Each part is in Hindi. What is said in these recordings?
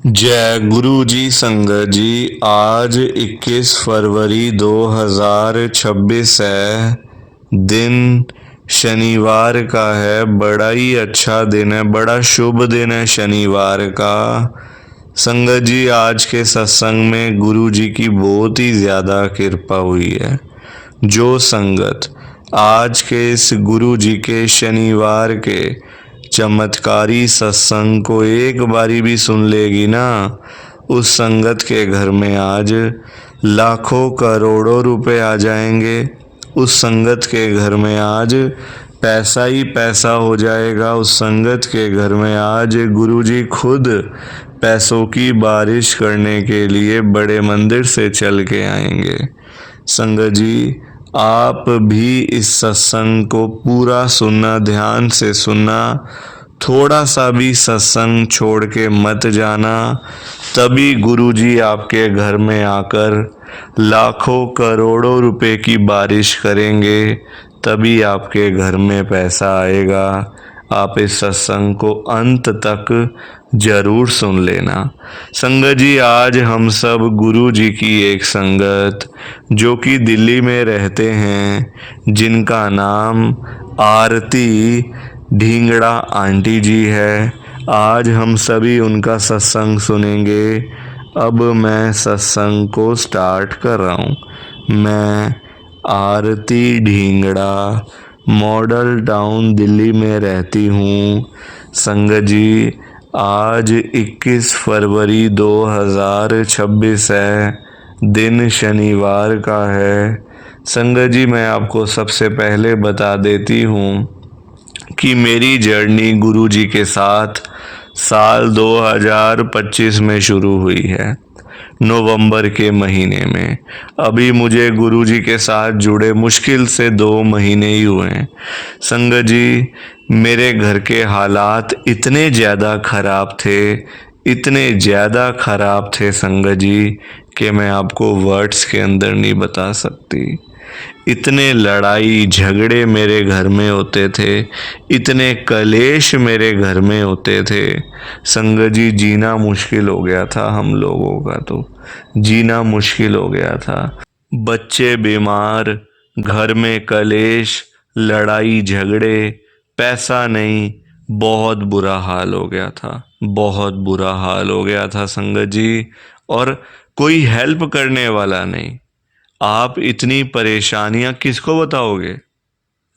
जय गुरु जी संगत जी। आज 21 फरवरी 2026 है। दिन शनिवार का है। बड़ा ही अच्छा दिन है, बड़ा शुभ दिन है शनिवार का। संगत जी, आज के सत्संग में गुरु जी की बहुत ही ज़्यादा कृपा हुई है। जो संगत आज के इस गुरु जी के शनिवार के चमत्कारी सत्संग को एक बारी भी सुन लेगी ना, उस संगत के घर में आज लाखों करोड़ों रुपए आ जाएंगे। उस संगत के घर में आज पैसा ही पैसा हो जाएगा। उस संगत के घर में आज गुरुजी खुद पैसों की बारिश करने के लिए बड़े मंदिर से चल के आएंगे। संगत जी, आप भी इस सत्संग को पूरा सुनना, ध्यान से सुनना। थोड़ा सा भी सत्संग छोड़ के मत जाना। तभी गुरुजी आपके घर में आकर लाखों करोड़ों रुपए की बारिश करेंगे। तभी आपके घर में पैसा आएगा। आप इस सत्संग को अंत तक जरूर सुन लेना। संगत जी, आज हम सब गुरु जी की एक संगत जो कि दिल्ली में रहते हैं, जिनका नाम आरती ढींगड़ा आंटी जी है, आज हम सभी उनका सत्संग सुनेंगे। अब मैं सत्संग को स्टार्ट कर रहा हूँ। मैं आरती ढींगड़ा मॉडल टाउन दिल्ली में रहती हूँ। संगत जी, आज 21 फरवरी 2026 है। दिन शनिवार का है। संगत जी, मैं आपको सबसे पहले बता देती हूँ कि मेरी जर्नी गुरु जी के साथ साल 2025 में शुरू हुई है, नवंबर के महीने में। अभी मुझे गुरु जी के साथ जुड़े मुश्किल से 2 महीने ही हुए हैं। संगत जी, मेरे घर के हालात इतने ज़्यादा खराब थे, इतने ज़्यादा खराब थे संगत जी, कि मैं आपको वर्ड्स के अंदर नहीं बता सकती। इतने लड़ाई झगड़े मेरे घर में होते थे, इतने कलेश मेरे घर में होते थे संगत जी, जीना मुश्किल हो गया था। हम लोगों का तो जीना मुश्किल हो गया था। बच्चे बीमार, घर में कलेश, लड़ाई झगड़े, पैसा नहीं, बहुत बुरा हाल हो गया था। बहुत बुरा हाल हो गया था संगत जी, और कोई हेल्प करने वाला नहीं। आप इतनी परेशानियां किसको बताओगे?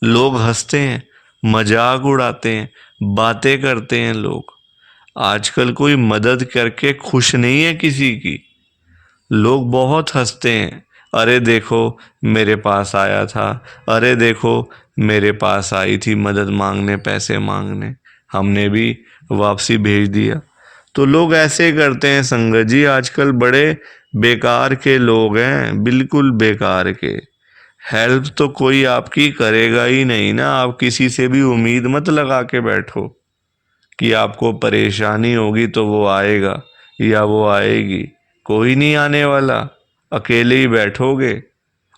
लोग हंसते हैं, मजाक उड़ाते हैं, बातें करते हैं लोग। आजकल कोई मदद करके खुश नहीं है किसी की। लोग बहुत हंसते हैं। अरे देखो, मेरे पास आया था, अरे देखो मेरे पास आई थी मदद मांगने, पैसे मांगने, हमने भी वापसी भेज दिया। तो लोग ऐसे करते हैं संगत जी। आजकल बड़े बेकार के लोग हैं, बिल्कुल बेकार के। हेल्प तो कोई आपकी करेगा ही नहीं ना। आप किसी से भी उम्मीद मत लगा के बैठो कि आपको परेशानी होगी तो वो आएगा या वो आएगी। कोई नहीं आने वाला। अकेले ही बैठोगे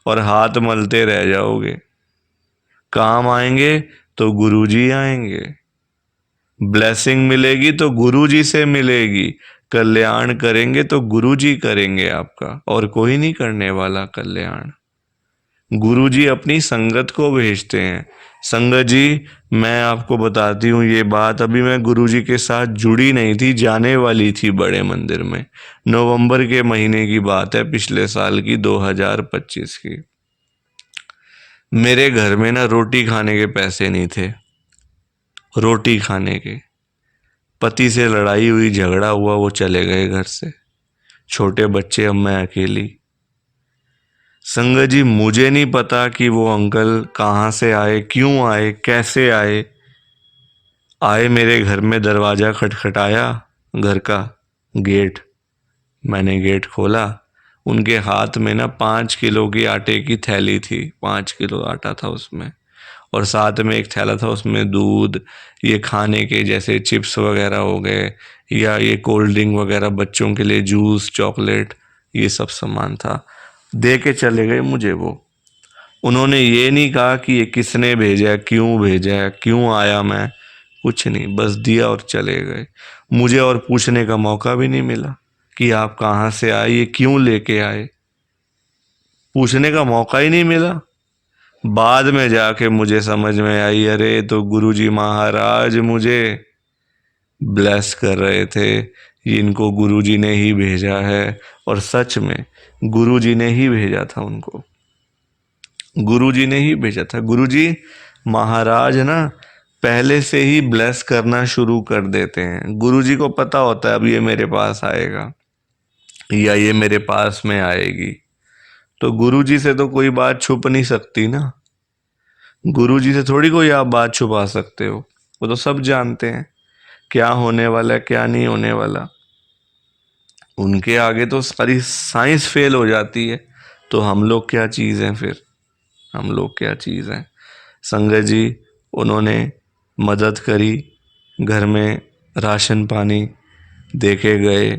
और हाथ मलते रह जाओगे। काम आएंगे तो गुरुजी आएंगे। ब्लेसिंग मिलेगी तो गुरुजी से मिलेगी। कल्याण करेंगे तो गुरुजी करेंगे आपका, और कोई नहीं करने वाला कल्याण। गुरुजी अपनी संगत को भेजते हैं। संगत जी, मैं आपको बताती हूँ ये बात, अभी मैं गुरुजी के साथ जुड़ी नहीं थी, जाने वाली थी बड़े मंदिर में। नवंबर के महीने की बात है, पिछले साल की, 2025 की। मेरे घर में ना रोटी खाने के पैसे नहीं थे। रोटी खाने के, पति से लड़ाई हुई, झगड़ा हुआ, वो चले गए घर से। छोटे बच्चे, अब मैं अकेली। संगत जी, मुझे नहीं पता कि वो अंकल कहाँ से आए, क्यों आए, कैसे आए। आए मेरे घर में, दरवाज़ा खटखटाया, घर का गेट। मैंने गेट खोला। उनके हाथ में ना 5 किलो की आटे की थैली थी। 5 किलो आटा था उसमें, और साथ में एक थैला था, उसमें दूध, ये खाने के जैसे चिप्स वगैरह हो गए, या ये कोल्ड ड्रिंक वगैरह बच्चों के लिए, जूस, चॉकलेट, ये सब सामान था। दे के चले गए मुझे वो। उन्होंने ये नहीं कहा कि ये किसने भेजा है, क्यों भेजा है, क्यों आया मैं, कुछ नहीं, बस दिया और चले गए। मुझे और पूछने का मौका भी नहीं मिला कि आप कहाँ से आए, ये क्यों लेके आए, पूछने का मौका ही नहीं मिला। बाद में जाके मुझे समझ में आई, अरे तो गुरुजी महाराज मुझे ब्लेस कर रहे थे, इनको गुरुजी ने ही भेजा है। और सच में गुरुजी ने ही भेजा था उनको, गुरुजी ने ही भेजा था। गुरुजी महाराज ना पहले से ही ब्लेस करना शुरू कर देते हैं। गुरुजी को पता होता है अब ये मेरे पास आएगा या ये मेरे पास में आएगी, तो गुरुजी से तो कोई बात छुप नहीं सकती ना। गुरुजी से थोड़ी कोई आप बात छुपा सकते हो, वो तो सब जानते हैं क्या होने वाला है क्या नहीं होने वाला। उनके आगे तो सारी साइंस फेल हो जाती है, तो हम लोग क्या चीज़ हैं फिर, हम लोग क्या चीज़ हैं। संगत जी उन्होंने मदद करी, घर में राशन पानी देके गए,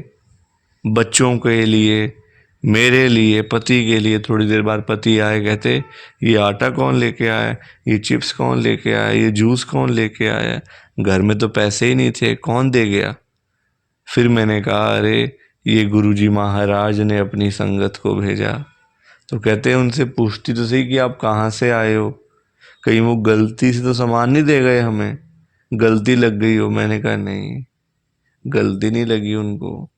बच्चों के लिए, मेरे लिए, पति के लिए। थोड़ी देर बाद पति आए, कहते ये आटा कौन लेके आया, ये चिप्स कौन लेके आया, ये जूस कौन लेके आया, घर में तो पैसे ही नहीं थे, कौन दे गया। फिर मैंने कहा अरे ये गुरुजी महाराज ने अपनी संगत को भेजा। तो कहते हैं उनसे पूछती तो सही कि आप कहाँ से आए हो, कहीं वो गलती से तो सामान नहीं दे गए हमें, गलती लग गई हो। मैंने कहा नहीं, गलती नहीं लगी उनको।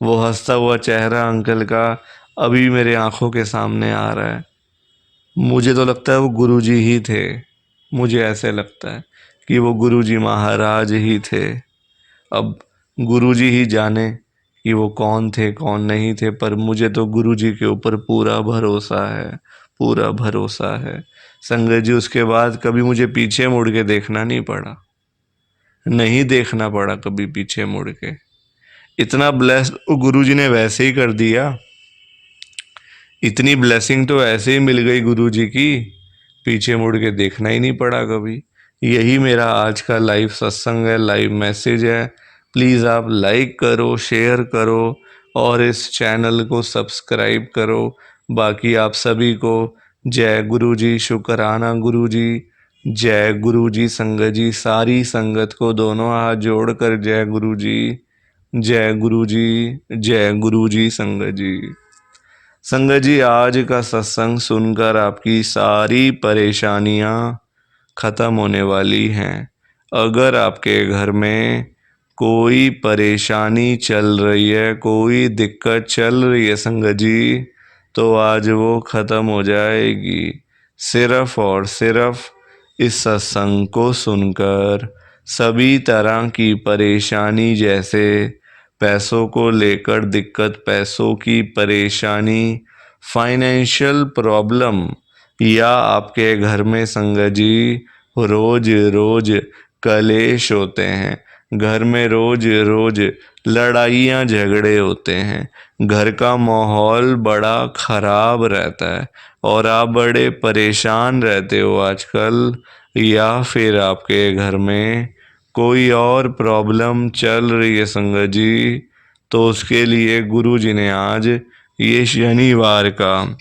वो हंसता हुआ चेहरा अंकल का अभी मेरे आंखों के सामने आ रहा है। मुझे तो लगता है वो गुरुजी ही थे, मुझे ऐसे लगता है कि वो गुरुजी महाराज ही थे। अब गुरुजी ही जाने कि वो कौन थे कौन नहीं थे, पर मुझे तो गुरुजी के ऊपर पूरा भरोसा है, पूरा भरोसा है। संगत जी उसके बाद कभी मुझे पीछे मुड़ के देखना नहीं पड़ा, नहीं देखना पड़ा कभी पीछे मुड़ के। इतना ब्लेस गुरुजी ने वैसे ही कर दिया, इतनी ब्लेसिंग तो ऐसे ही मिल गई गुरुजी की, पीछे मुड़ के देखना ही नहीं पड़ा कभी। यही मेरा आज का लाइव सत्संग है, लाइव मैसेज है। प्लीज़ आप लाइक करो, शेयर करो और इस चैनल को सब्सक्राइब करो। बाकी आप सभी को जय गुरुजी, शुक्राना गुरुजी, जय गुरुजी। संगत जी सारी संगत को दोनों हाथ जोड़कर जय गुरुजी, जय गुरुजी, जय गुरुजी। संगत जी, संगत जी आज का सत्संग सुनकर आपकी सारी परेशानियां खत्म होने वाली हैं। अगर आपके घर में कोई परेशानी चल रही है, कोई दिक्कत चल रही है संगत जी, तो आज वो खत्म हो जाएगी सिर्फ और सिर्फ इस सत्संग को सुनकर। सभी तरह की परेशानी, जैसे पैसों को लेकर दिक्कत, पैसों की परेशानी, फाइनेंशियल प्रॉब्लम, या आपके घर में संगत जी रोज रोज कलेश होते हैं, घर में रोज रोज लड़ाइयाँ झगड़े होते हैं, घर का माहौल बड़ा खराब रहता है और आप बड़े परेशान रहते हो आजकल, या फिर आपके घर में कोई और प्रॉब्लम चल रही है संगत जी, तो उसके लिए गुरुजी ने आज ये शनिवार का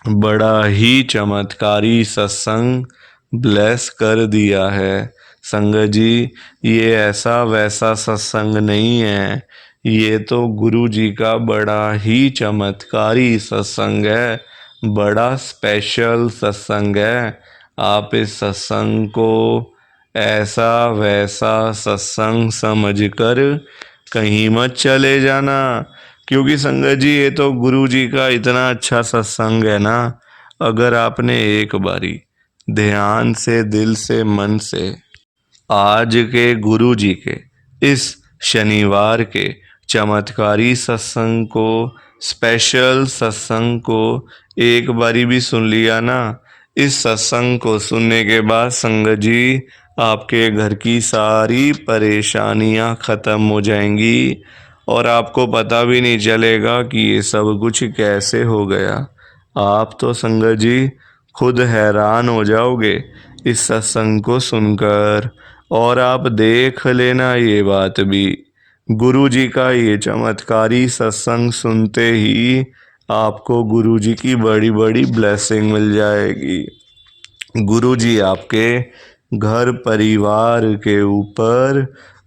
बड़ा ही चमत्कारी सत्संग ब्लेस कर दिया है। संगत जी ये ऐसा वैसा सत्संग नहीं है, ये तो गुरु जी का बड़ा ही चमत्कारी सत्संग है, बड़ा स्पेशल सत्संग है। आप इस सत्संग को ऐसा वैसा सत्संग समझकर कहीं मत चले जाना, क्योंकि संगत जी ये तो गुरु जी का इतना अच्छा सत्संग है ना। अगर आपने एक बारी ध्यान से, दिल से, मन से आज के गुरु जी के इस शनिवार के चमत्कारी सत्संग को, स्पेशल सत्संग को एक बारी भी सुन लिया ना, इस सत्संग को सुनने के बाद संगत जी आपके घर की सारी परेशानियां खत्म हो जाएंगी और आपको पता भी नहीं चलेगा कि ये सब कुछ कैसे हो गया। आप तो संगत जी खुद हैरान हो जाओगे इस सत्संग को सुनकर। और आप देख लेना ये बात भी, गुरु जी का ये चमत्कारी सत्संग सुनते ही आपको गुरु जी की बड़ी बड़ी ब्लेसिंग मिल जाएगी। गुरु जी आपके घर परिवार के ऊपर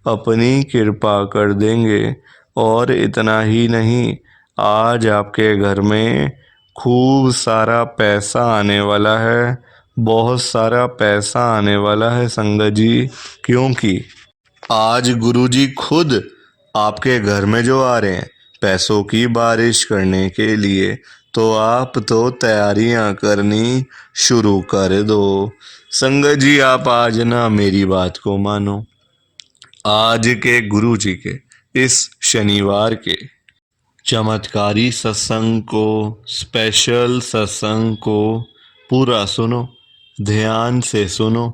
अपनी कृपा कर देंगे। और इतना ही नहीं, आज आपके घर में खूब सारा पैसा आने वाला है, बहुत सारा पैसा आने वाला है संगत जी। क्योंकि आज गुरुजी खुद आपके घर में जो आ रहे हैं पैसों की बारिश करने के लिए, तो आप तो तैयारियां करनी शुरू कर दो। संगत जी आप आज ना मेरी बात को मानो। आज के गुरुजी के इस शनिवार के चमत्कारी सत्संग को, स्पेशल सत्संग को पूरा सुनो, ध्यान से सुनो,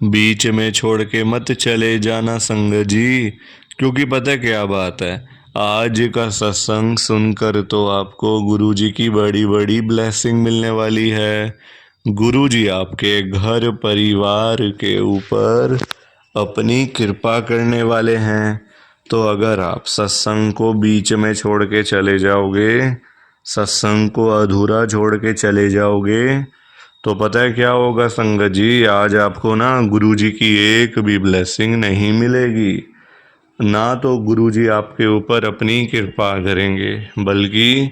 बीच में छोड़ के मत चले जाना संगत जी। क्योंकि पता क्या बात है, आज का सत्संग सुनकर तो आपको गुरुजी की बड़ी बड़ी ब्लेसिंग मिलने वाली है। गुरुजी आपके घर परिवार के ऊपर अपनी कृपा करने वाले हैं। तो अगर आप सत्संग को बीच में छोड़ के चले जाओगे, सत्संग को अधूरा छोड़ के चले जाओगे, तो पता है क्या होगा संगत जी, आज आपको ना गुरुजी की एक भी ब्लेसिंग नहीं मिलेगी। ना तो गुरुजी आपके ऊपर अपनी कृपा करेंगे, बल्कि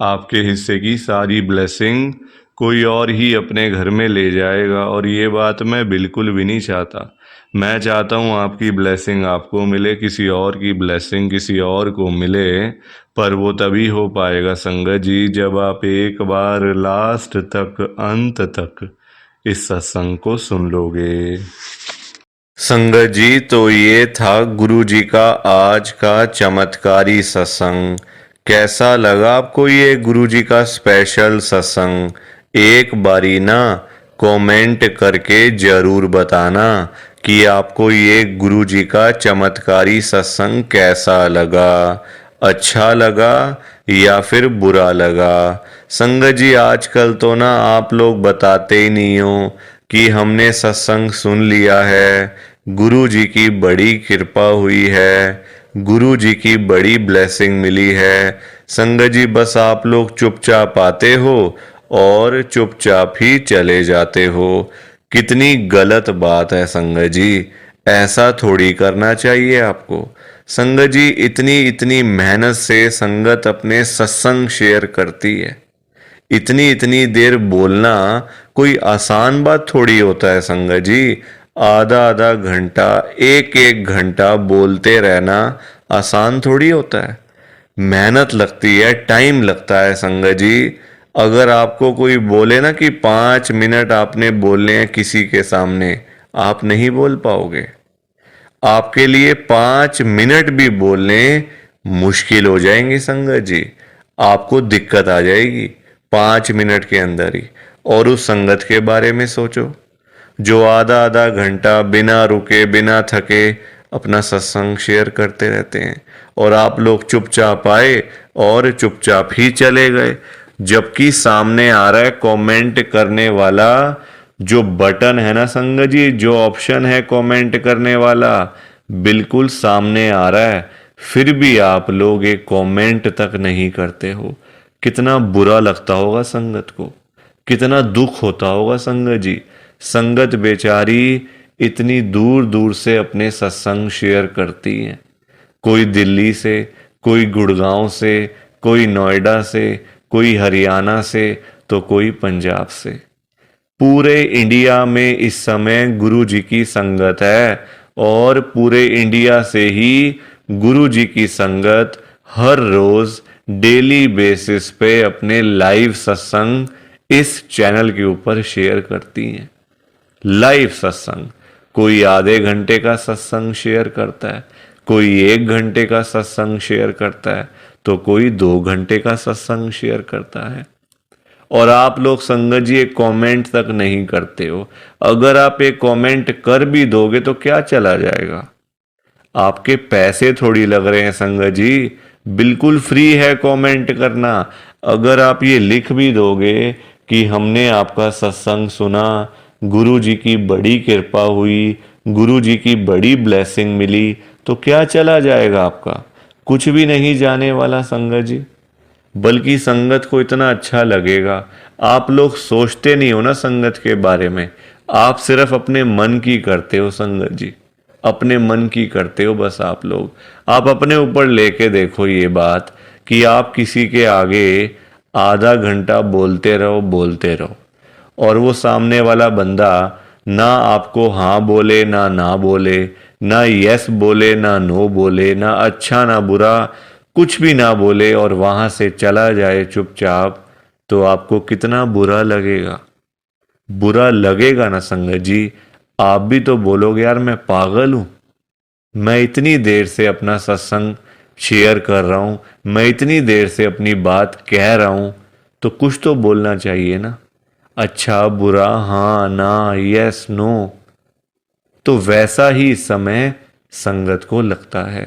आपके हिस्से की सारी ब्लेसिंग कोई और ही अपने घर में ले जाएगा। और ये बात मैं बिल्कुल भी नहीं चाहता। मैं चाहता हूँ आपकी ब्लेसिंग आपको मिले, किसी और की ब्लेसिंग किसी और को मिले। पर वो तभी हो पाएगा संगत जी, जब आप एक बार लास्ट तक, अंत तक इस सत्संग को सुन लोगे। संगत जी तो ये था गुरु जी का आज का चमत्कारी सत्संग। कैसा लगा आपको ये गुरु जी का स्पेशल सत्संग? एक बारी ना कमेंट करके जरूर बताना कि आपको ये गुरु जी का चमत्कारी सत्संग कैसा लगा, अच्छा लगा या फिर बुरा लगा। संगत जी आजकल तो ना आप लोग बताते ही नहीं हो कि हमने सत्संग सुन लिया है, गुरु जी की बड़ी कृपा हुई है, गुरु जी की बड़ी ब्लेसिंग मिली है। संगत जी बस आप लोग चुपचाप आते हो और चुपचाप ही चले जाते हो। कितनी गलत बात है संगत जी, ऐसा थोड़ी करना चाहिए आपको। संगत जी इतनी इतनी मेहनत से संगत अपने सत्संग शेयर करती है, इतनी इतनी देर बोलना कोई आसान बात थोड़ी होता है संगत जी। आधा आधा घंटा, एक एक घंटा बोलते रहना आसान थोड़ी होता है। मेहनत लगती है, टाइम लगता है संगत जी। अगर आपको कोई बोले ना कि 5 मिनट आपने बोलने हैं किसी के सामने, आप नहीं बोल पाओगे। आपके लिए 5 मिनट भी बोलने मुश्किल हो जाएंगे संगत जी। आपको दिक्कत आ जाएगी 5 मिनट के अंदर ही। और उस संगत के बारे में सोचो जो आधा आधा घंटा बिना रुके बिना थके अपना सत्संग शेयर करते रहते हैं, और आप लोग चुपचाप आए और चुपचाप ही चले गए। जबकि सामने आ रहा है कमेंट करने वाला जो बटन है ना संगत जी, जो ऑप्शन है कमेंट करने वाला, बिल्कुल सामने आ रहा है, फिर भी आप लोग एक कमेंट तक नहीं करते हो। कितना बुरा लगता होगा संगत को, कितना दुख होता होगा संगत जी। संगत बेचारी इतनी दूर दूर से अपने सत्संग शेयर करती है, कोई दिल्ली से, कोई गुड़गांव से, कोई नोएडा से, कोई हरियाणा से, तो कोई पंजाब से। पूरे इंडिया में इस समय गुरु जी की संगत है, और पूरे इंडिया से ही गुरु जी की संगत हर रोज डेली बेसिस पे अपने लाइव सत्संग इस चैनल के ऊपर शेयर करती हैं। लाइव सत्संग, कोई आधे घंटे का सत्संग शेयर करता है, कोई 1 घंटे का सत्संग शेयर करता है, तो कोई 2 घंटे का सत्संग शेयर करता है। और आप लोग संगत जी एक कमेंट तक नहीं करते हो। अगर आप एक कमेंट कर भी दोगे तो क्या चला जाएगा? आपके पैसे थोड़ी लग रहे हैं संगत जी, बिल्कुल फ्री है कमेंट करना। अगर आप ये लिख भी दोगे कि हमने आपका सत्संग सुना, गुरु जी की बड़ी कृपा हुई, गुरु जी की बड़ी ब्लेसिंग मिली, तो क्या चला जाएगा आपका? कुछ भी नहीं जाने वाला संगत जी। बल्कि संगत को इतना अच्छा लगेगा। आप लोग सोचते नहीं हो ना संगत के बारे में, आप सिर्फ अपने मन की करते हो संगत जी। अपने मन की करते हो बस आप लोग। आप अपने ऊपर लेके देखो ये बात कि आप किसी के आगे आधा घंटा बोलते रहो और वो सामने वाला बंदा ना आपको हाँ बोले ना बोले, ना यस बोले ना नो बोले, ना अच्छा ना बुरा, कुछ भी ना बोले और वहां से चला जाए चुपचाप, तो आपको कितना बुरा लगेगा। बुरा लगेगा ना संगत जी। आप भी तो बोलोगे यार मैं पागल हूं, मैं इतनी देर से अपना सत्संग शेयर कर रहा हूं, मैं इतनी देर से अपनी बात कह रहा हूं, तो कुछ तो बोलना चाहिए ना, अच्छा बुरा हाँ ना यस नो। तो वैसा ही इस समय संगत को लगता है।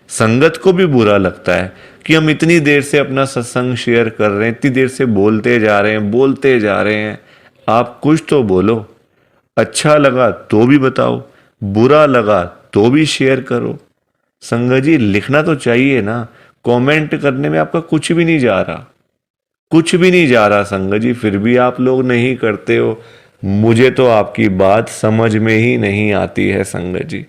संगत को भी बुरा लगता है कि हम इतनी देर से अपना सत्संग शेयर कर रहे हैं, इतनी देर से बोलते जा रहे हैं। आप कुछ तो बोलो। अच्छा लगा तो भी बताओ, बुरा लगा तो भी शेयर करो। संगत जी लिखना तो चाहिए ना, कमेंट करने में आपका कुछ भी नहीं जा रहा, कुछ भी नहीं जा रहा संगत जी, फिर भी आप लोग नहीं करते हो। मुझे तो आपकी बात समझ में ही नहीं आती है संगत जी।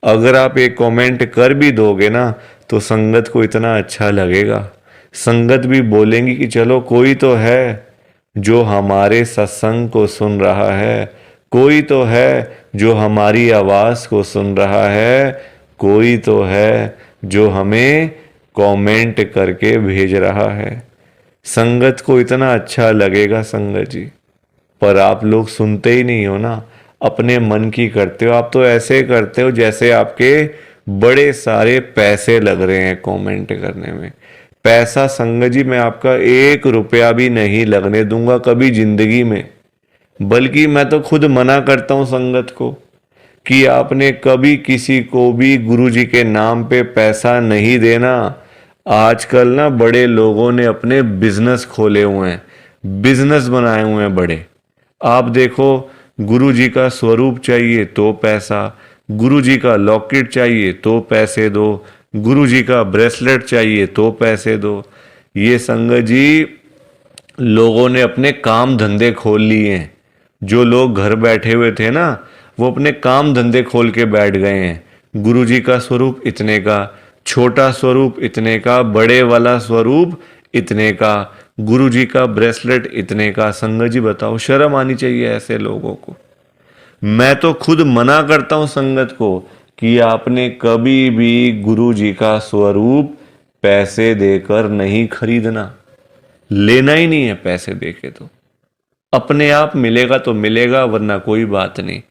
अगर आप एक कमेंट कर भी दोगे ना तो संगत को इतना अच्छा लगेगा, संगत भी बोलेंगी कि चलो कोई तो है जो हमारे सत्संग को सुन रहा है, कोई तो है जो हमारी आवाज को सुन रहा है, कोई तो है जो हमें कमेंट करके भेज रहा है। संगत को इतना अच्छा लगेगा संगत जी, पर आप लोग सुनते ही नहीं हो ना, अपने मन की करते हो। आप तो ऐसे करते हो जैसे आपके बड़े सारे पैसे लग रहे हैं कमेंट करने में। पैसा संगत जी मैं आपका 1 रुपया भी नहीं लगने दूंगा कभी जिंदगी में, बल्कि मैं तो खुद मना करता हूं संगत को कि आपने कभी किसी को भी गुरु जी के नाम पे पैसा नहीं देना। आजकल ना बड़े लोगों ने अपने बिजनेस खोले हुए हैं, बिजनेस बनाए हुए हैं बड़े। आप देखो, गुरु जी का स्वरूप चाहिए तो पैसा, गुरु जी का लॉकेट चाहिए तो पैसे दो, गुरु जी का ब्रेसलेट चाहिए तो पैसे दो। ये संगत जी लोगों ने अपने काम धंधे खोल लिए हैं। जो लोग घर बैठे हुए थे ना, वो अपने काम धंधे खोल के बैठ गए हैं। गुरु जी का स्वरूप इतने का, छोटा स्वरूप इतने का, बड़े वाला स्वरूप इतने का, गुरु जी का ब्रेसलेट इतने का। संगत जी बताओ, शर्म आनी चाहिए ऐसे लोगों को। मैं तो खुद मना करता हूं संगत को कि आपने कभी भी गुरु जी का स्वरूप पैसे देकर नहीं खरीदना, लेना ही नहीं है पैसे देके। तो अपने आप मिलेगा तो मिलेगा, वरना कोई बात नहीं,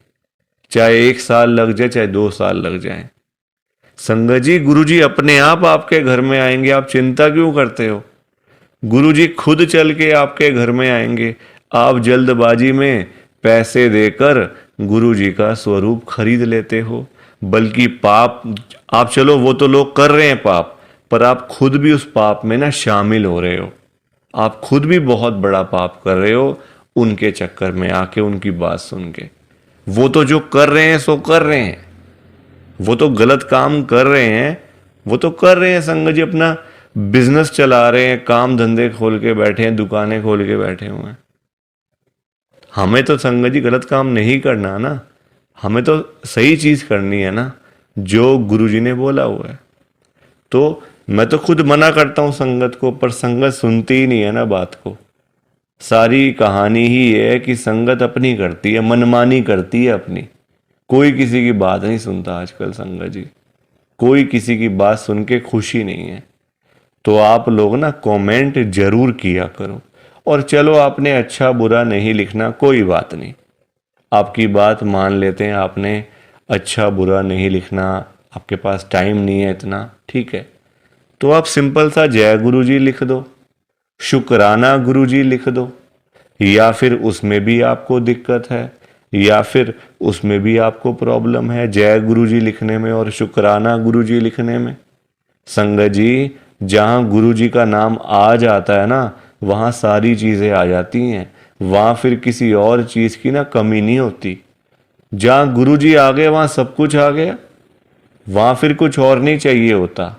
चाहे 1 साल लग जाए चाहे 2 साल लग जाए। संगत जी गुरु जी अपने आप आपके घर में आएंगे, आप चिंता क्यों करते हो। गुरु जी खुद चल के आपके घर में आएंगे। आप जल्दबाजी में पैसे देकर गुरु जी का स्वरूप खरीद लेते हो। बल्कि पाप, आप चलो वो तो लोग कर रहे हैं पाप, पर आप खुद भी उस पाप में ना शामिल हो रहे हो। आप खुद भी बहुत बड़ा पाप कर रहे हो उनके चक्कर में आके, उनकी बात सुन के। वो तो जो कर रहे हैं सो कर रहे हैं, वो तो गलत काम कर रहे हैं, वो तो कर रहे हैं संगत जी, अपना बिजनेस चला रहे हैं, काम धंधे खोल के बैठे हैं, दुकानें खोल के बैठे हुए हैं। हमें तो संगत जी गलत काम नहीं करना ना, हमें तो सही चीज करनी है ना, जो गुरुजी ने बोला हुआ है। तो मैं तो खुद मना करता हूं संगत को, पर संगत सुनती ही नहीं है ना बात को। सारी कहानी ही है कि संगत अपनी करती है, मनमानी करती है अपनी। कोई किसी की बात नहीं सुनता आजकल संगत जी, कोई किसी की बात सुन के खुशी नहीं है। तो आप लोग ना कमेंट जरूर किया करो। और चलो आपने अच्छा बुरा नहीं लिखना, कोई बात नहीं, आपकी बात मान लेते हैं। आपने अच्छा बुरा नहीं लिखना, आपके पास टाइम नहीं है इतना, ठीक है। तो आप सिंपल सा जय गुरु जी लिख दो, शुक्राना गुरु जी लिख दो, या फिर उसमें भी आपको दिक्कत है, या फिर उसमें भी आपको प्रॉब्लम है जय गुरु जी लिखने में और शुक्राना गुरु जी लिखने में। संगत जी जहां गुरु जी का नाम आ जाता है ना, वहां सारी चीजें आ जाती हैं, वहां फिर किसी और चीज की ना कमी नहीं होती। जहां गुरु जी आ गए वहां सब कुछ आ गया, वहां फिर कुछ और नहीं चाहिए होता।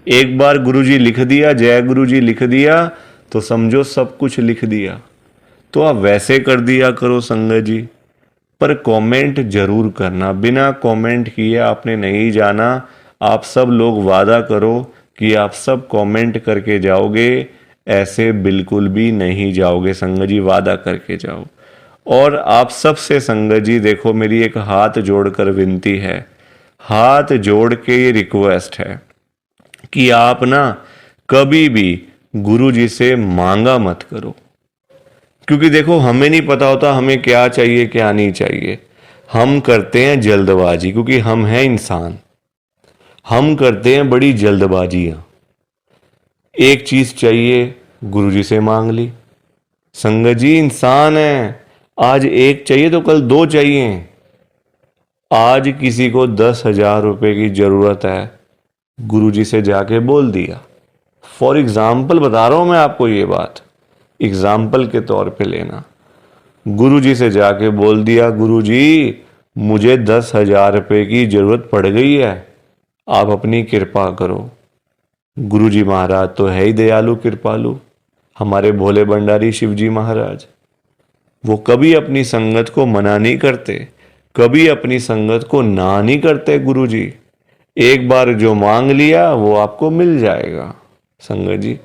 एक बार गुरु जी लिख दिया, जय गुरु जी लिख दिया, तो समझो सब कुछ लिख दिया। तो आप वैसे कर दिया करो संगत जी, पर कमेंट जरूर करना। बिना कमेंट किए आपने नहीं जाना। आप सब लोग वादा करो कि आप सब कमेंट करके जाओगे, ऐसे बिल्कुल भी नहीं जाओगे संगत जी, वादा करके जाओ। और आप सबसे संगत जी देखो, मेरी एक हाथ जोड़कर विनती है, हाथ जोड़ के ये रिक्वेस्ट है कि आप ना कभी भी गुरु जी से मांगा मत करो। क्योंकि देखो, हमें नहीं पता होता हमें क्या चाहिए क्या नहीं चाहिए। हम करते हैं जल्दबाजी, क्योंकि हम हैं इंसान, हम करते हैं बड़ी जल्दबाजियां। एक चीज चाहिए, गुरुजी से मांग ली। संगत जी इंसान है, आज एक चाहिए तो कल दो चाहिए। आज किसी को 10,000 रुपए की जरूरत है, गुरुजी से जाके बोल दिया। फॉर एग्जाम्पल बता रहा हूं मैं आपको, ये बात एग्जाम्पल के तौर पे लेना। गुरुजी से जाके बोल दिया, गुरुजी मुझे 10,000 रुपए की जरूरत पड़ गई है, आप अपनी कृपा करो। गुरुजी महाराज तो है ही दयालु कृपालु, हमारे भोले भंडारी शिवजी महाराज। वो कभी अपनी संगत को मना नहीं करते, कभी अपनी संगत को ना नहीं करते गुरुजी। एक बार जो मांग लिया वो आपको मिल जाएगा संगत जी।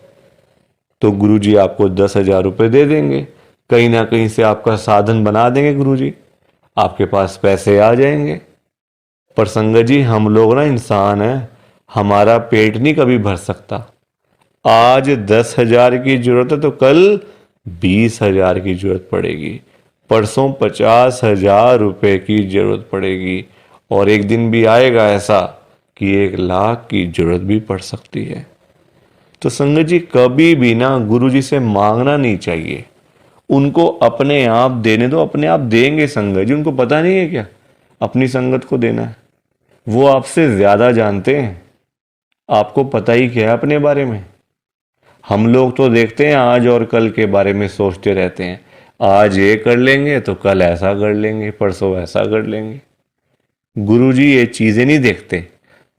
तो गुरुजी आपको 10,000 रुपये दे देंगे, कहीं ना कहीं से आपका साधन बना देंगे गुरुजी, आपके पास पैसे आ जाएंगे। पर संगत जी हम लोग ना इंसान हैं, हमारा पेट नहीं कभी भर सकता। आज 10,000 की जरूरत है तो कल 20,000 की जरूरत पड़ेगी, परसों 50,000 रुपये की जरूरत पड़ेगी, और एक दिन भी आएगा ऐसा कि 1,00,000 की जरूरत भी पड़ सकती है। तो संगत जी कभी भी ना गुरु जी से मांगना नहीं चाहिए, उनको अपने आप देने दो, अपने आप देंगे संगत जी। उनको पता नहीं है क्या अपनी संगत को देना है, वो आपसे ज्यादा जानते हैं। आपको पता ही क्या है अपने बारे में। हम लोग तो देखते हैं आज और कल के बारे में सोचते रहते हैं, आज ये कर लेंगे तो कल ऐसा कर लेंगे, परसों ऐसा कर लेंगे। गुरुजी ये चीजें नहीं देखते।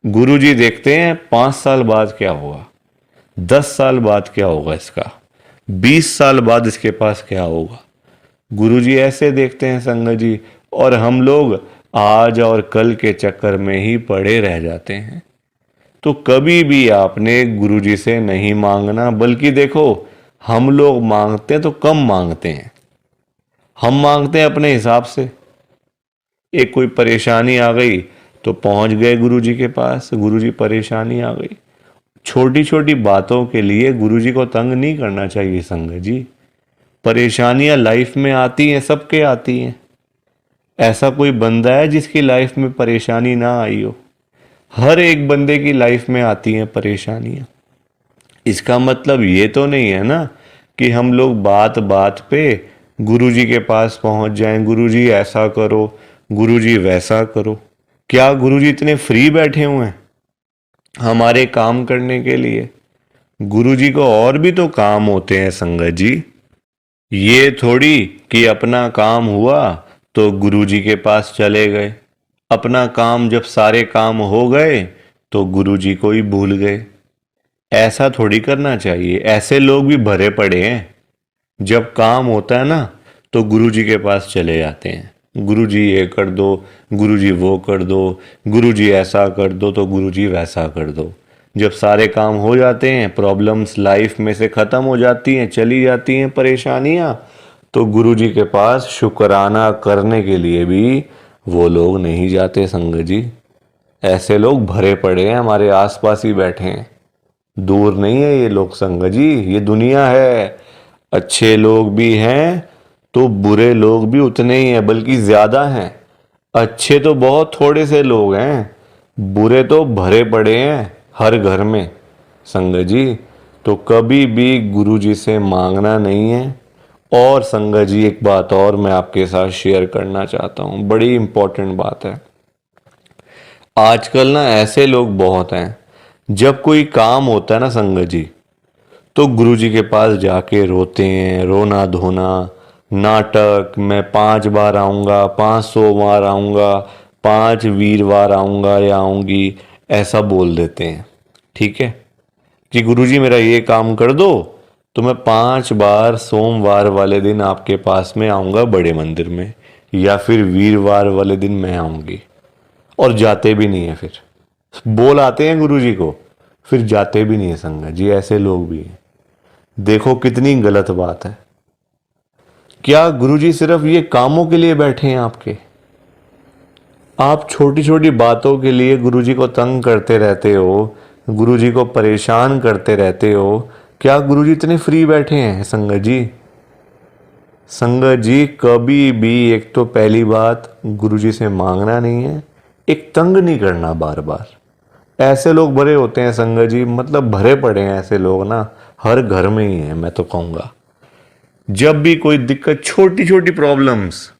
गुरुजी देखते हैं 5 साल बाद क्या होगा, 10 साल बाद क्या होगा इसका, 20 साल बाद इसके पास क्या होगा। गुरुजी ऐसे देखते हैं संगत जी, और हम लोग आज और कल के चक्कर में ही पड़े रह जाते हैं। तो कभी भी आपने गुरुजी से नहीं मांगना, बल्कि देखो हम लोग मांगते हैं तो कम मांगते हैं, हम मांगते हैं अपने हिसाब से। एक कोई परेशानी आ गई तो पहुंच गए गुरुजी के पास, गुरुजी परेशानी आ गई। छोटी छोटी बातों के लिए गुरुजी को तंग नहीं करना चाहिए संगत जी। परेशानियां लाइफ में आती हैं, सबके आती हैं। ऐसा कोई बंदा है जिसकी लाइफ में परेशानी ना आई हो? हर एक बंदे की लाइफ में आती हैं परेशानियां। इसका मतलब ये तो नहीं है ना कि हम लोग बात बात पे गुरुजी के पास पहुंच जाएं, गुरुजी ऐसा करो, गुरुजी वैसा करो। क्या गुरुजी इतने फ्री बैठे हुए हैं हमारे काम करने के लिए? गुरुजी को और भी तो काम होते हैं संगत जी। ये थोड़ी कि अपना काम हुआ तो गुरुजी के पास चले गए, अपना काम जब सारे काम हो गए तो गुरुजी को ही भूल गए। ऐसा थोड़ी करना चाहिए। ऐसे लोग भी भरे पड़े हैं, जब काम होता है ना तो गुरुजी के पास चले जाते हैं, गुरुजी ये कर दो, गुरुजी वो कर दो, गुरुजी ऐसा कर दो तो गुरुजी वैसा कर दो। जब सारे काम हो जाते हैं, प्रॉब्लम्स लाइफ में से ख़त्म हो जाती हैं, चली जाती हैं परेशानियां, तो गुरुजी के पास शुक्राना करने के लिए भी वो लोग नहीं जाते संगत जी। ऐसे लोग भरे पड़े हैं, हमारे आसपास ही बैठे हैं, दूर नहीं है ये लोग संगत जी। ये दुनिया है, अच्छे लोग भी हैं तो बुरे लोग भी उतने ही हैं, बल्कि ज्यादा हैं। अच्छे तो बहुत थोड़े से लोग हैं, बुरे तो भरे पड़े हैं हर घर में संगत जी। तो कभी भी गुरु जी से मांगना नहीं है। और संगत जी एक बात और मैं आपके साथ शेयर करना चाहता हूँ, बड़ी इंपॉर्टेंट बात है। आजकल ना ऐसे लोग बहुत हैं, जब कोई काम होता है ना संगत जी, तो गुरुजी के पास जाके रोते हैं, रोना धोना, नाटक, मैं 5 बार आऊँगा, 500 बार आऊँगा, 5 वीरवार आऊँगा या आऊँगी, ऐसा बोल देते हैं। ठीक है कि गुरुजी मेरा ये काम कर दो तो मैं 5 बार सोमवार वाले दिन आपके पास में आऊँगा बड़े मंदिर में, या फिर वीरवार वाले दिन मैं आऊंगी, और जाते भी नहीं है। फिर बोल आते हैं गुरुजी को, फिर जाते भी नहीं है संगत जी। ऐसे लोग भी हैं। देखो कितनी गलत बात है। क्या गुरुजी सिर्फ ये कामों के लिए बैठे हैं आपके? आप छोटी छोटी बातों के लिए गुरुजी को तंग करते रहते हो, गुरुजी को परेशान करते रहते हो। क्या गुरुजी इतने फ्री बैठे हैं संगत जी? संगत जी कभी भी, एक तो पहली बात, गुरुजी से मांगना नहीं है, एक तंग नहीं करना बार बार। ऐसे लोग भरे होते हैं संगत जी, मतलब भरे पड़े हैं ऐसे लोग ना, हर घर में ही है मैं तो कहूंगा। जब भी कोई दिक्कत, छोटी छोटी प्रॉब्लम्स,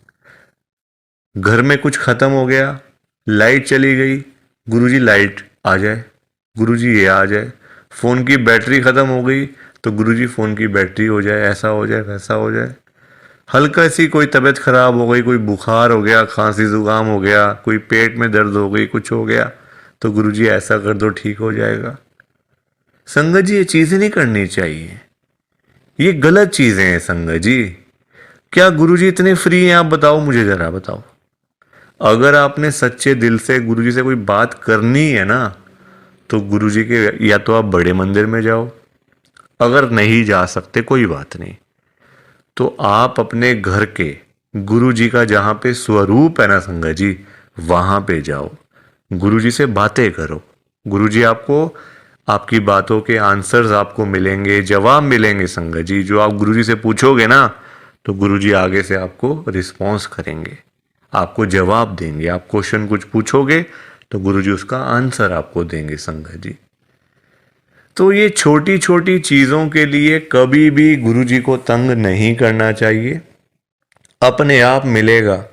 घर में कुछ खत्म हो गया, लाइट चली गई, गुरुजी लाइट आ जाए, गुरुजी ये आ जाए। फोन की बैटरी खत्म हो गई तो गुरुजी फोन की बैटरी हो जाए, ऐसा हो जाए, वैसा हो जाए। हल्का सी कोई तबीयत खराब हो गई, कोई बुखार हो गया, खांसी जुकाम हो गया, कोई पेट में दर्द हो गई, कुछ हो गया, तो गुरुजी ऐसा कर दो, ठीक हो जाएगा। संगत जी ये चीजें नहीं करनी चाहिए, ये गलत चीजें हैं संगत जी। क्या गुरुजी इतने फ्री हैं? आप बताओ, मुझे जरा बताओ। अगर आपने सच्चे दिल से गुरुजी से कोई बात करनी है ना, तो गुरुजी के या तो आप बड़े मंदिर में जाओ, अगर नहीं जा सकते कोई बात नहीं, तो आप अपने घर के गुरुजी का जहां पे स्वरूप है ना संगत जी, वहां पे जाओ, गुरुजी से बातें करो। गुरुजी आपको, आपकी बातों के आंसर्स आपको मिलेंगे, जवाब मिलेंगे संगत जी। जो आप गुरुजी से पूछोगे ना, तो गुरुजी आगे से आपको रिस्पॉन्स करेंगे, आपको जवाब देंगे। आप क्वेश्चन कुछ पूछोगे तो गुरुजी उसका आंसर आपको देंगे संगत जी। तो ये छोटी छोटी चीजों के लिए कभी भी गुरुजी को तंग नहीं करना चाहिए। अपने आप मिलेगा,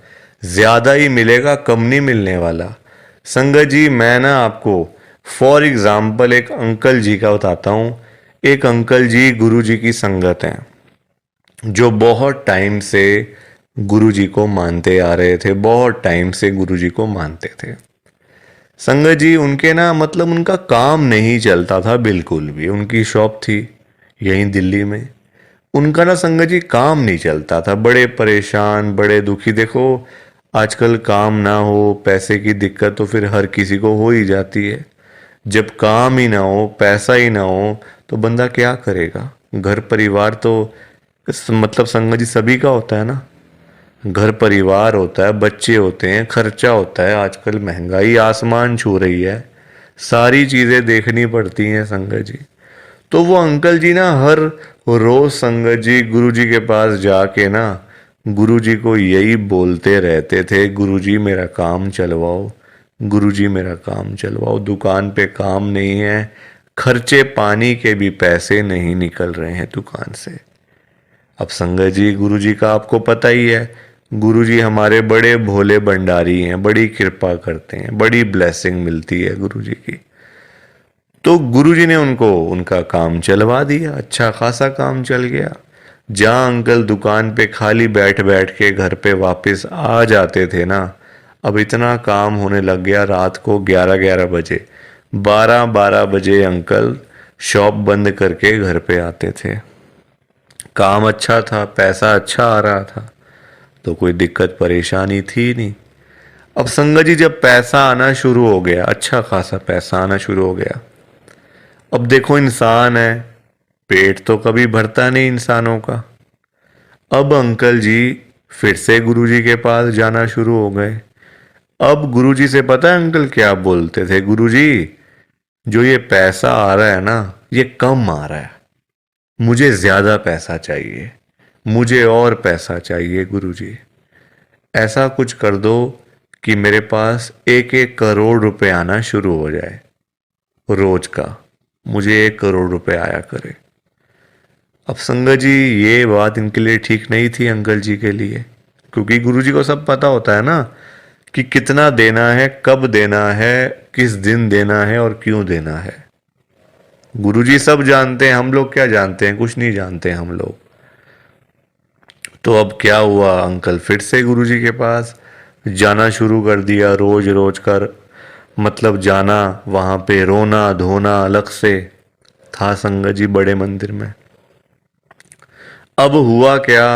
ज्यादा ही मिलेगा, कम नहीं मिलने वाला। संगत जी मैं ना आपको फॉर एग्जाम्पल एक अंकल जी का बताता हूँ। एक अंकल जी गुरुजी की संगत हैं, जो बहुत टाइम से गुरुजी को मानते आ रहे थे, बहुत टाइम से गुरुजी को मानते थे। संगत जी उनके ना, मतलब उनका काम नहीं चलता था बिल्कुल भी। उनकी शॉप थी यहीं दिल्ली में, उनका ना संगत जी काम नहीं चलता था, बड़े परेशान, बड़े दुखी। देखो आजकल काम ना हो, पैसे की दिक्कत तो फिर हर किसी को हो ही जाती है। जब काम ही ना हो, पैसा ही ना हो, तो बंदा क्या करेगा? घर परिवार तो मतलब संगत जी सभी का होता है ना, घर परिवार होता है, बच्चे होते हैं, खर्चा होता है। आजकल महंगाई आसमान छू रही है, सारी चीजें देखनी पड़ती हैं संगत जी। तो वो अंकल जी ना हर रोज संगत जी गुरुजी के पास जाके ना, गुरुजी को यही बोलते रहते थे, गुरुजी मेरा काम चलवाओ, गुरुजी मेरा काम चलवाओ, दुकान पे काम नहीं है, खर्चे पानी के भी पैसे नहीं निकल रहे हैं दुकान से। अब संगत जी गुरुजी का आपको पता ही है, गुरुजी हमारे बड़े भोले भंडारी हैं, बड़ी कृपा करते हैं, बड़ी ब्लेसिंग मिलती है गुरुजी की। तो गुरुजी ने उनको उनका काम चलवा दिया, अच्छा खासा काम चल गया। जहाँ अंकल दुकान पे खाली बैठ बैठ के घर पे वापस आ जाते थे ना, अब इतना काम होने लग गया, रात को 11-11 बजे, 12-12 बजे अंकल शॉप बंद करके घर पे आते थे। काम अच्छा था, पैसा अच्छा आ रहा था, तो कोई दिक्कत परेशानी थी नहीं। अब संगत जी जब पैसा आना शुरू हो गया, अच्छा खासा पैसा आना शुरू हो गया, अब देखो इंसान है, पेट तो कभी भरता नहीं इंसानों का। अब अंकल जी फिर से गुरुजी के पास जाना शुरू हो गए। अब गुरुजी से पता है अंकल क्या बोलते थे? गुरुजी जो ये पैसा आ रहा है ना, ये कम आ रहा है, मुझे ज्यादा पैसा चाहिए, मुझे और पैसा चाहिए गुरुजी। ऐसा कुछ कर दो कि मेरे पास 1-1 करोड़ रुपए आना शुरू हो जाए रोज का, मुझे 1 करोड़ रुपए आया करे। अब संगत जी ये बात इनके लिए ठीक नहीं थी अंकल जी के लिए, क्योंकि गुरुजी को सब पता होता है ना कि कितना देना है, कब देना है, किस दिन देना है और क्यों देना है। गुरुजी सब जानते हैं, हम लोग क्या जानते हैं? कुछ नहीं जानते हम लोग। तो अब क्या हुआ, अंकल फिर से गुरुजी के पास जाना शुरू कर दिया, रोज रोज कर, मतलब जाना, वहां पे रोना धोना अलग से था संगत जी बड़े मंदिर में। अब हुआ क्या,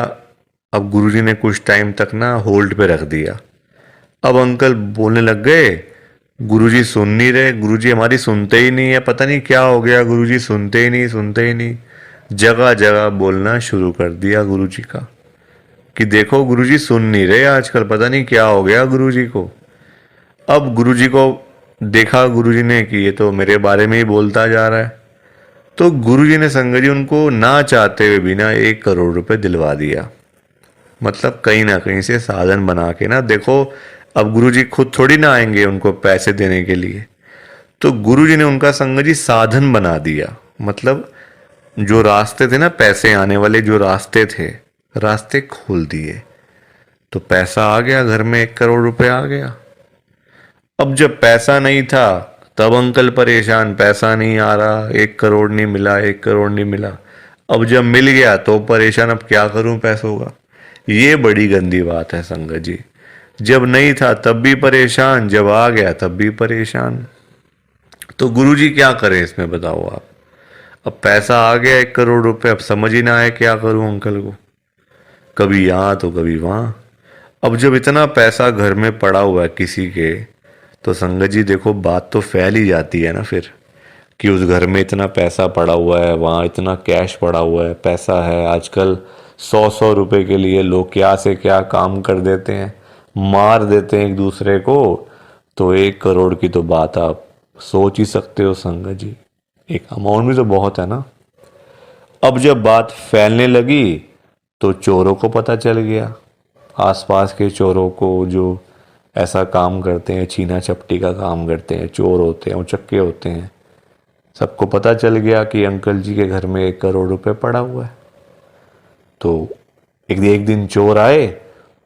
अब गुरुजी ने कुछ टाइम तक ना होल्ड पे रख दिया। अब अंकल बोलने लग गए, गुरुजी सुन नहीं रहे, गुरुजी हमारी सुनते ही नहीं है, पता नहीं क्या हो गया, गुरुजी सुनते ही नहीं, सुनते ही नहीं। जगह जगह बोलना शुरू कर दिया गुरुजी का कि देखो गुरुजी सुन नहीं रहे आजकल, पता नहीं क्या हो गया गुरुजी को। अब गुरुजी को देखा गुरुजी ने कि ये तो मेरे बारे में ही बोलता जा रहा है, तो गुरुजी ने संगत जी उनको ना चाहते हुए भी ना 1 करोड़ रुपए दिलवा दिया। मतलब कहीं ना कहीं से साधन बना के ना, देखो अब गुरुजी खुद थोड़ी ना आएंगे उनको पैसे देने के लिए, तो गुरुजी ने उनका संगत जी साधन बना दिया। मतलब जो रास्ते थे ना पैसे आने वाले, जो रास्ते थे, रास्ते खोल दिए। तो पैसा आ गया घर में, 1 करोड़ रुपए आ गया। अब जब पैसा नहीं था तब अंकल परेशान, पैसा नहीं आ रहा, 1 करोड़ नहीं मिला, 1 करोड़ नहीं मिला। अब जब मिल गया तो परेशान, अब क्या करूं पैसों का। ये बड़ी गंदी बात है संगत जी। जब नहीं था तब भी परेशान, जब आ गया तब भी परेशान। तो गुरुजी क्या करें इसमें बताओ आप। अब पैसा आ गया 1 करोड़ रुपए, अब समझ ही ना आए क्या करूं अंकल को, कभी यहाँ तो कभी वहाँ। अब जब इतना पैसा घर में पड़ा हुआ है किसी के, तो संगत जी देखो बात तो फैल ही जाती है ना फिर, कि उस घर में इतना पैसा पड़ा हुआ है, वहाँ इतना कैश पड़ा हुआ है, पैसा है। आजकल 100-100 रुपए के लिए लोग क्या से क्या काम कर देते हैं, मार देते हैं एक दूसरे को। तो 1 करोड़ की तो बात आप सोच ही सकते हो संगत जी, एक अमाउंट भी तो बहुत है ना। अब जब बात फैलने लगी तो चोरों को पता चल गया, आसपास के चोरों को, जो ऐसा काम करते हैं, छीना चपटी का काम करते हैं, चोर होते हैं, उचक्के होते हैं, सबको पता चल गया कि अंकल जी के घर में 1 करोड़ रुपए पड़ा हुआ है। तो एक दिन चोर आए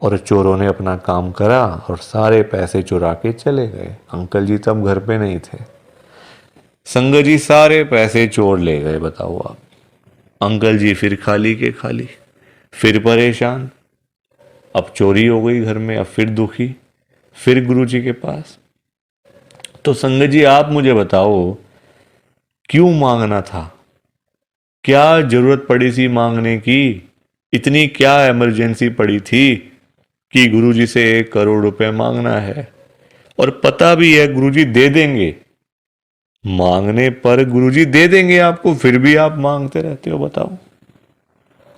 और चोरों ने अपना काम करा और सारे पैसे चुरा के चले गए। अंकल जी तब घर पे नहीं थे। संगत जी सारे पैसे चोर ले गए, बताओ आप। अंकल जी फिर खाली के खाली, फिर परेशान। अब चोरी हो गई घर में, अब फिर दुखी, फिर गुरुजी के पास। तो संगत जी आप मुझे बताओ, क्यों मांगना था, क्या जरूरत पड़ी थी मांगने की, इतनी क्या इमरजेंसी पड़ी थी कि गुरुजी से 1 करोड़ रुपए मांगना है। और पता भी है गुरुजी दे देंगे, मांगने पर गुरुजी दे देंगे आपको, फिर भी आप मांगते रहते हो, बताओ।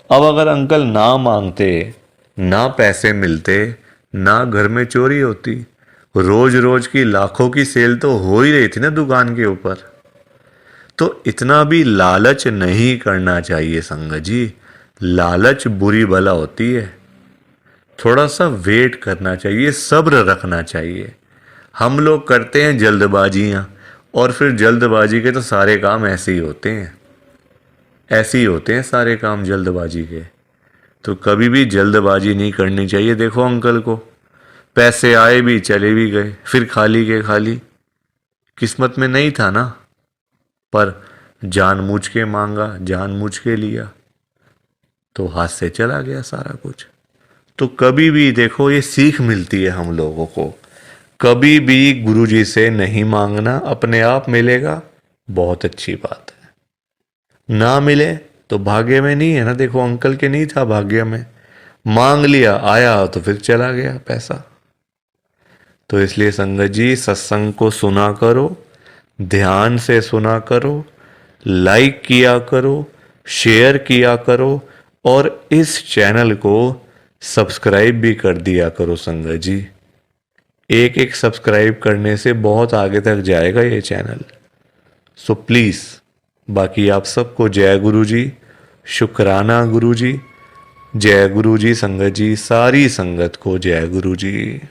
अब अगर अंकल ना मांगते, ना पैसे मिलते, ना घर में चोरी होती, रोज रोज की लाखों की सेल तो हो ही रही थी ना दुकान के ऊपर। तो इतना भी लालच नहीं करना चाहिए संगत जी, लालच बुरी बला होती है। थोड़ा सा वेट करना चाहिए, सब्र रखना चाहिए। हम लोग करते हैं जल्दबाजियां, और फिर जल्दबाजी के तो सारे काम ऐसे ही होते हैं, ऐसे ही होते हैं सारे काम जल्दबाजी के। तो कभी भी जल्दबाजी नहीं करनी चाहिए। देखो अंकल को पैसे आए भी चले भी गए, फिर खाली के खाली। किस्मत में नहीं था ना, पर जानबूझ के मांगा, जानबूझ के लिया, तो हाथ से चला गया सारा कुछ। तो कभी भी देखो ये सीख मिलती है हम लोगों को, कभी भी गुरुजी से नहीं मांगना, अपने आप मिलेगा, बहुत अच्छी बात है। ना मिले तो भाग्य में नहीं है ना, देखो अंकल के नहीं था भाग्य में, मांग लिया, आया तो फिर चला गया पैसा। तो इसलिए संगत जी सत्संग को सुना करो, ध्यान से सुना करो, लाइक किया करो, शेयर किया करो, और इस चैनल को सब्सक्राइब भी कर दिया करो संगत जी। एक एक सब्सक्राइब करने से बहुत आगे तक जाएगा ये चैनल। सो प्लीज़, बाकी आप सबको जय गुरु जी, शुक्राना गुरु जी, जय गुरु जी संगत जी, सारी संगत को जय गुरु जी।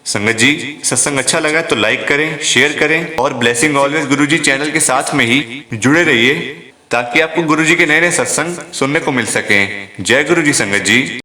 संगत जी सत्संग अच्छा लगा तो लाइक करें, शेयर करें और ब्लेसिंग ऑलवेज गुरुजी चैनल के साथ में ही जुड़े रहिए। ताकि आपको गुरु जी के नए नए सत्संग सुनने को मिल सके। जय गुरु जी संगत जी।